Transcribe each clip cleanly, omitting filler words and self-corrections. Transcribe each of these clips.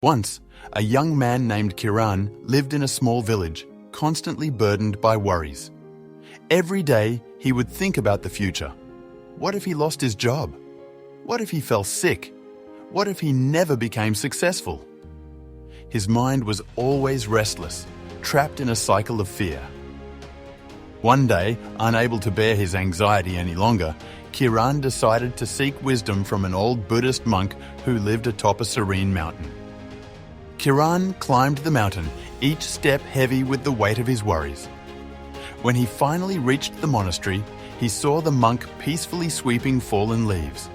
Once, a young man named Kiran lived in a small village, constantly burdened by worries. Every day, he would think about the future. What if he lost his job? What if he fell sick? What if he never became successful? His mind was always restless, trapped in a cycle of fear. One day, unable to bear his anxiety any longer, Kiran decided to seek wisdom from an old Buddhist monk who lived atop a serene mountain. Kiran climbed the mountain, each step heavy with the weight of his worries. When he finally reached the monastery, he saw the monk peacefully sweeping fallen leaves.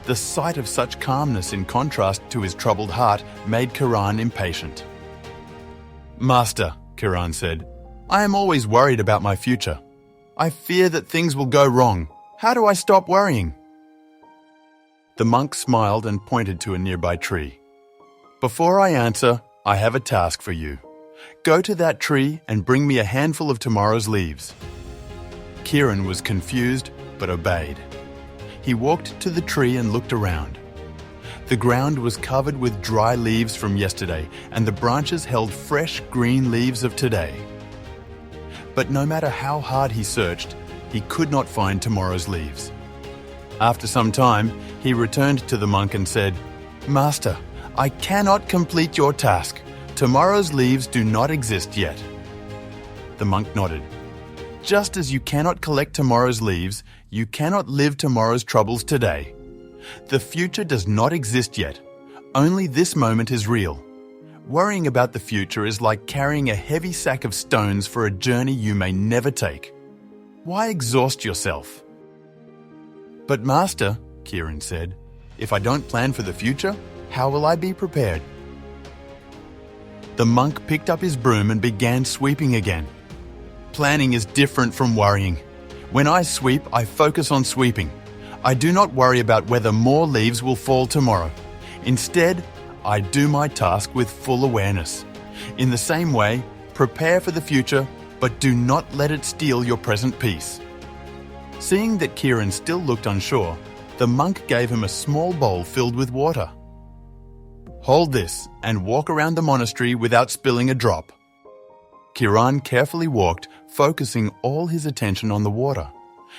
The sight of such calmness in contrast to his troubled heart made Kiran impatient. "Master," Kiran said, "I am always worried about my future. I fear that things will go wrong. How do I stop worrying?" The monk smiled and pointed to a nearby tree. "Before I answer, I have a task for you. Go to that tree and bring me a handful of tomorrow's leaves." Kiran was confused but obeyed. He walked to the tree and looked around. The ground was covered with dry leaves from yesterday, and the branches held fresh green leaves of today. But no matter how hard he searched, he could not find tomorrow's leaves. After some time, he returned to the monk and said, "Master, I cannot complete your task. Tomorrow's leaves do not exist yet." The monk nodded. "Just as you cannot collect tomorrow's leaves, you cannot live tomorrow's troubles today. The future does not exist yet. Only this moment is real. Worrying about the future is like carrying a heavy sack of stones for a journey you may never take. Why exhaust yourself?" "But Master," Kiran said, "if I don't plan for the future, how will I be prepared?" The monk picked up his broom and began sweeping again. "Planning is different from worrying. When I sweep, I focus on sweeping. I do not worry about whether more leaves will fall tomorrow. Instead, I do my task with full awareness. In the same way, prepare for the future, but do not let it steal your present peace." Seeing that Kiran still looked unsure, the monk gave him a small bowl filled with water. "Hold this and walk around the monastery without spilling a drop." Kiran carefully walked, focusing all his attention on the water.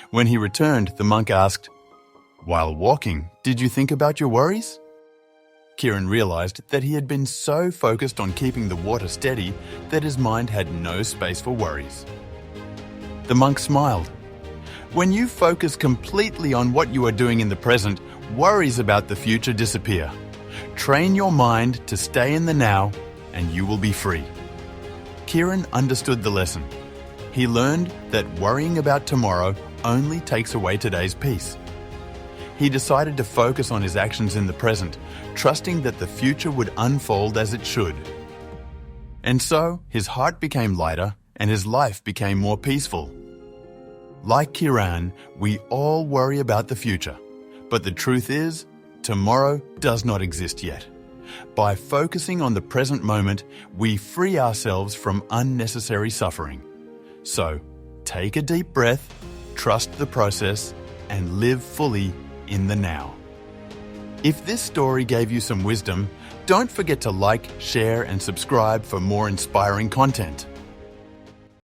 When he returned, the monk asked, "While walking, did you think about your worries?" Kiran realized that he had been so focused on keeping the water steady that his mind had no space for worries. The monk smiled. "When you focus completely on what you are doing in the present, worries about the future disappear. Train your mind to stay in the now, and you will be free." Kiran understood the lesson. He learned that worrying about tomorrow only takes away today's peace. He decided to focus on his actions in the present, trusting that the future would unfold as it should. And so, his heart became lighter and his life became more peaceful. Like Kiran, we all worry about the future, but the truth is, tomorrow does not exist yet. By focusing on the present moment, we free ourselves from unnecessary suffering. So, take a deep breath, trust the process, and live fully in the now. If this story gave you some wisdom, don't forget to like, share, and subscribe for more inspiring content.